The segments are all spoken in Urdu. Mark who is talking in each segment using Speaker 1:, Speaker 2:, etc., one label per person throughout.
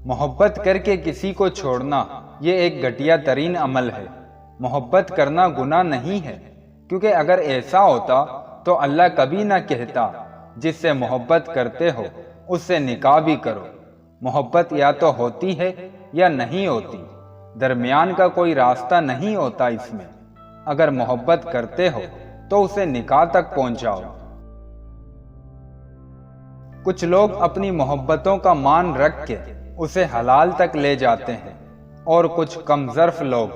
Speaker 1: محبت کر کے کسی کو چھوڑنا یہ ایک گھٹیا ترین عمل ہے۔ محبت کرنا گناہ نہیں ہے، کیونکہ اگر ایسا ہوتا تو اللہ کبھی نہ کہتا جس سے محبت کرتے ہو اس سے نکاح بھی کرو۔ محبت یا تو ہوتی ہے یا نہیں ہوتی، درمیان کا کوئی راستہ نہیں ہوتا اس میں۔ اگر محبت کرتے ہو تو اسے نکاح تک پہنچاؤ۔ کچھ لوگ اپنی محبتوں کا مان رکھ کے اسے حلال تک لے جاتے ہیں، اور کچھ کم ظرف لوگ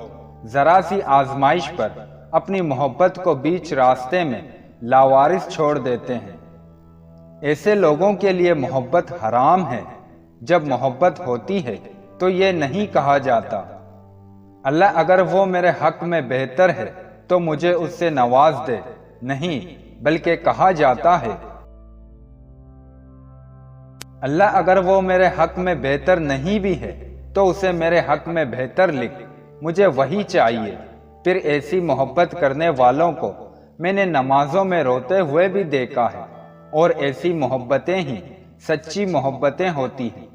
Speaker 1: ذرا سی آزمائش پر اپنی محبت کو بیچ راستے میں لاوارث چھوڑ دیتے ہیں۔ ایسے لوگوں کے لیے محبت حرام ہے۔ جب محبت ہوتی ہے تو یہ نہیں کہا جاتا اللہ اگر وہ میرے حق میں بہتر ہے تو مجھے اس سے نواز دے، نہیں، بلکہ کہا جاتا ہے اللہ اگر وہ میرے حق میں بہتر نہیں بھی ہے تو اسے میرے حق میں بہتر لکھ، مجھے وہی چاہیے۔ پھر ایسی محبت کرنے والوں کو میں نے نمازوں میں روتے ہوئے بھی دیکھا ہے، اور ایسی محبتیں ہی سچی محبتیں ہوتی ہیں۔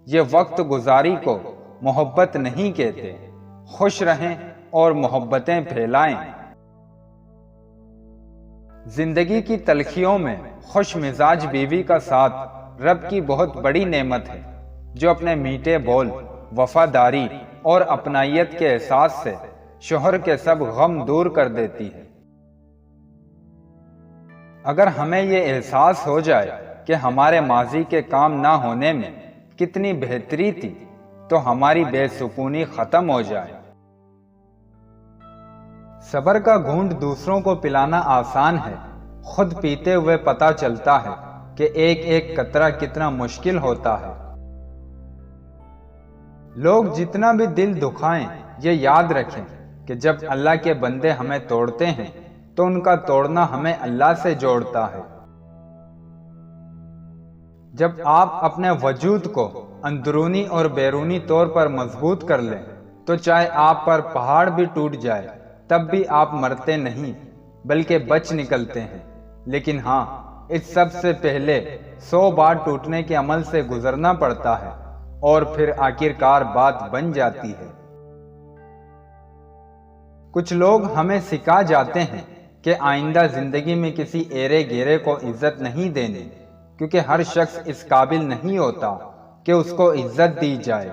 Speaker 1: یہ وقت گزاری کو محبت نہیں کہتے۔ خوش رہیں اور محبتیں پھیلائیں۔ زندگی کی تلخیوں میں خوش مزاج بیوی کا ساتھ رب کی بہت بڑی نعمت ہے، جو اپنے میٹھے بول، وفاداری اور اپنائیت کے احساس سے شوہر کے سب غم دور کر دیتی ہے۔ اگر ہمیں یہ احساس ہو جائے کہ ہمارے ماضی کے کام نہ ہونے میں کتنی بہتری تھی تو ہماری بے سکونی ختم ہو جائے۔ صبر کا گھونٹ دوسروں کو پلانا آسان ہے، خود پیتے ہوئے پتہ چلتا ہے کہ ایک ایک قطرہ کتنا مشکل ہوتا ہے۔ لوگ جتنا بھی دل دکھائیں، یہ یاد رکھیں کہ جب اللہ کے بندے ہمیں توڑتے ہیں تو ان کا توڑنا ہمیں اللہ سے جوڑتا ہے۔ جب آپ اپنے وجود کو اندرونی اور بیرونی طور پر مضبوط کر لیں تو چاہے آپ پر پہاڑ بھی ٹوٹ جائے تب بھی آپ مرتے نہیں بلکہ بچ نکلتے ہیں۔ لیکن ہاں، اس سب سے پہلے 100 بار ٹوٹنے کے عمل سے گزرنا پڑتا ہے، اور پھر آخرکار بات بن جاتی ہے۔ کچھ لوگ ہمیں سکھا جاتے ہیں کہ آئندہ زندگی میں کسی ایرے گیرے کو عزت نہیں دینی، کیونکہ ہر شخص اس قابل نہیں ہوتا کہ اس کو عزت دی جائے۔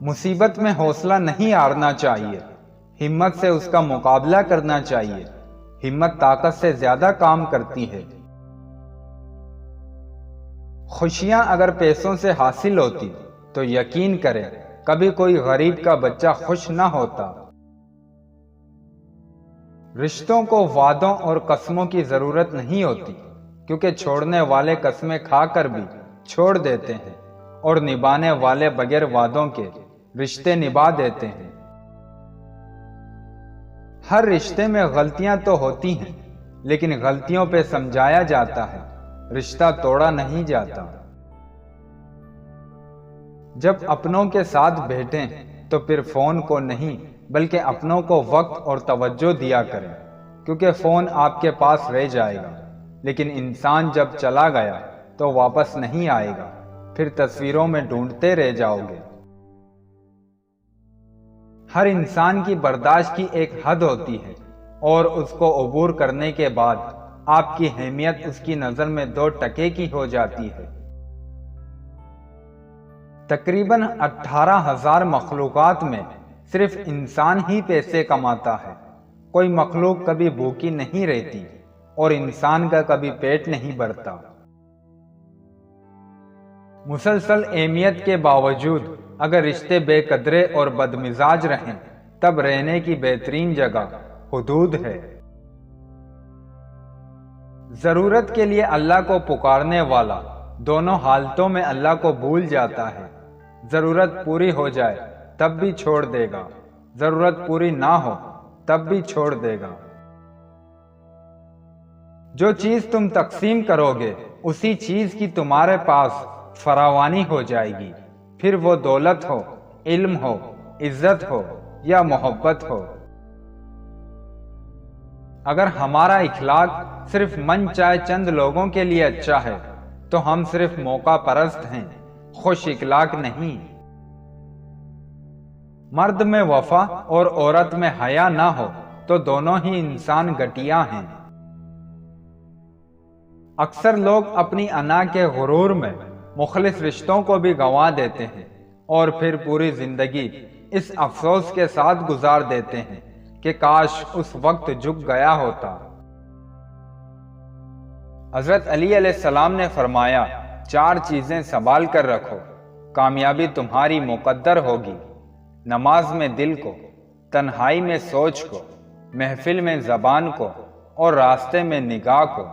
Speaker 1: مصیبت میں حوصلہ نہیں ہارنا چاہیے، ہمت سے اس کا مقابلہ کرنا چاہیے۔ ہمت طاقت سے زیادہ کام کرتی ہے۔ خوشیاں اگر پیسوں سے حاصل ہوتی تو یقین کریں کبھی کوئی غریب کا بچہ خوش نہ ہوتا۔ رشتوں کو وعدوں اور قسموں کی ضرورت نہیں ہوتی، کیونکہ چھوڑنے والے قسمیں کھا کر بھی چھوڑ دیتے ہیں، اور نبھانے والے بغیر وعدوں کے رشتے نبھا دیتے ہیں۔ ہر رشتے میں غلطیاں تو ہوتی ہیں، لیکن غلطیوں پہ سمجھایا جاتا ہے، رشتہ توڑا نہیں جاتا۔ جب اپنوں کے ساتھ بیٹھیں تو پھر فون کو نہیں بلکہ اپنوں کو وقت اور توجہ دیا کریں، کیونکہ فون آپ کے پاس رہ جائے گا، لیکن انسان جب چلا گیا تو واپس نہیں آئے گا، پھر تصویروں میں ڈھونڈتے رہ جاؤ گے۔ ہر انسان کی برداشت کی ایک حد ہوتی ہے، اور اس کو عبور کرنے کے بعد آپ کی اہمیت اس کی نظر میں 2 ٹکے کی ہو جاتی ہے۔ تقریباً 18,000 مخلوقات میں صرف انسان ہی پیسے کماتا ہے۔ کوئی مخلوق کبھی بھوکی نہیں رہتی، اور انسان کا کبھی پیٹ نہیں بھرتا۔ مسلسل اہمیت کے باوجود اگر رشتے بے قدرے اور بدمزاج رہیں تب رہنے کی بہترین جگہ حدود ہے۔ ضرورت کے لیے اللہ کو پکارنے والا دونوں حالتوں میں اللہ کو بھول جاتا ہے۔ ضرورت پوری ہو جائے تب بھی چھوڑ دے گا، ضرورت پوری نہ ہو تب بھی چھوڑ دے گا۔ جو چیز تم تقسیم کرو گے اسی چیز کی تمہارے پاس فراوانی ہو جائے گی، پھر وہ دولت ہو، علم ہو، عزت ہو یا محبت ہو۔ اگر ہمارا اخلاق صرف من چاہے چند لوگوں کے لیے اچھا ہے تو ہم صرف موقع پرست ہیں، خوش اخلاق نہیں۔ مرد میں وفا اور عورت میں حیا نہ ہو تو دونوں ہی انسان گھٹیا ہیں۔ اکثر لوگ اپنی انا کے غرور میں مخلص رشتوں کو بھی گنوا دیتے ہیں اور پھر پوری زندگی اس افسوس کے ساتھ گزار دیتے ہیں کہ کاش اس وقت جھک گیا ہوتا۔ حضرت علی علیہ السلام نے فرمایا، 4 چیزیں سنبھال کر رکھو، کامیابی تمہاری مقدر ہوگی۔ نماز میں دل کو، تنہائی میں سوچ کو، محفل میں زبان کو اور راستے میں نگاہ کو۔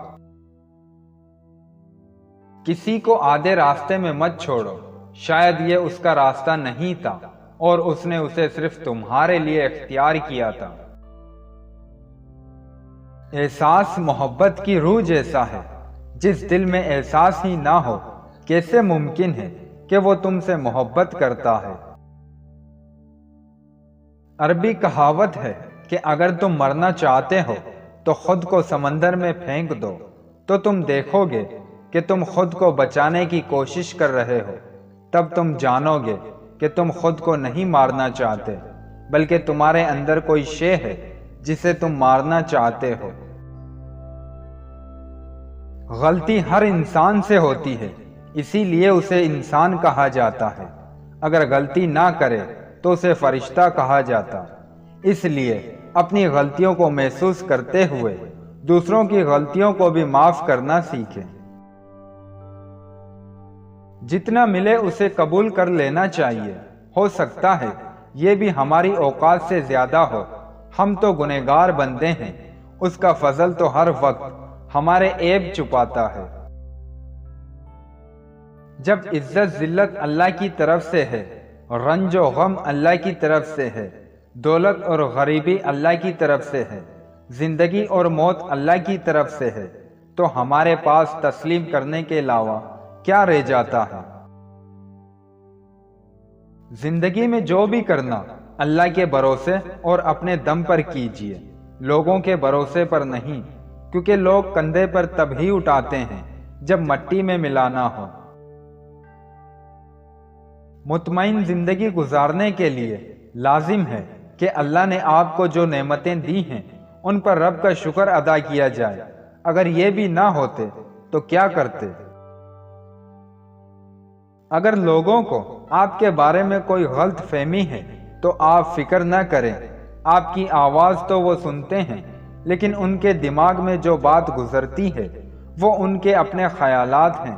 Speaker 1: کسی کو آدھے راستے میں مت چھوڑو، شاید یہ اس کا راستہ نہیں تھا اور اس نے اسے صرف تمہارے لیے اختیار کیا تھا۔ احساس محبت کی روح جیسا ہے، جس دل میں احساس ہی نہ ہو کیسے ممکن ہے کہ وہ تم سے محبت کرتا ہے۔ عربی کہاوت ہے کہ اگر تم مرنا چاہتے ہو تو خود کو سمندر میں پھینک دو، تو تم دیکھو گے کہ تم خود کو بچانے کی کوشش کر رہے ہو۔ تب تم جانو گے کہ تم خود کو نہیں مارنا چاہتے، بلکہ تمہارے اندر کوئی شے ہے جسے تم مارنا چاہتے ہو۔ غلطی ہر انسان سے ہوتی ہے، اسی لیے اسے انسان کہا جاتا ہے۔ اگر غلطی نہ کرے تو اسے فرشتہ کہا جاتا۔ اس لیے اپنی غلطیوں کو محسوس کرتے ہوئے دوسروں کی غلطیوں کو بھی معاف کرنا سیکھیں۔ جتنا ملے اسے قبول کر لینا چاہیے، ہو سکتا ہے یہ بھی ہماری اوقات سے زیادہ ہو، ہم تو گنہگار بندے ہیں، اس کا فضل تو ہر وقت ہمارے عیب چھپاتا ہے۔ جب عزت ذلت اللہ کی طرف سے ہے، رنج و غم اللہ کی طرف سے ہے، دولت اور غریبی اللہ کی طرف سے ہے، زندگی اور موت اللہ کی طرف سے ہے، تو ہمارے پاس تسلیم کرنے کے علاوہ کیا رہ جاتا ہے؟ زندگی میں جو بھی کرنا اللہ کے بھروسے اور اپنے دم پر کیجیے، لوگوں کے بھروسے پر نہیں، کیونکہ لوگ کندھے پر تب ہی اٹھاتے ہیں جب مٹی میں ملانا ہو۔ مطمئن زندگی گزارنے کے لیے لازم ہے کہ اللہ نے آپ کو جو نعمتیں دی ہیں ان پر رب کا شکر ادا کیا جائے۔ اگر یہ بھی نہ ہوتے تو کیا کرتے؟ اگر لوگوں کو آپ کے بارے میں کوئی غلط فہمی ہے تو آپ فکر نہ کریں، آپ کی آواز تو وہ سنتے ہیں، لیکن ان کے دماغ میں جو بات گزرتی ہے وہ ان کے اپنے خیالات ہیں۔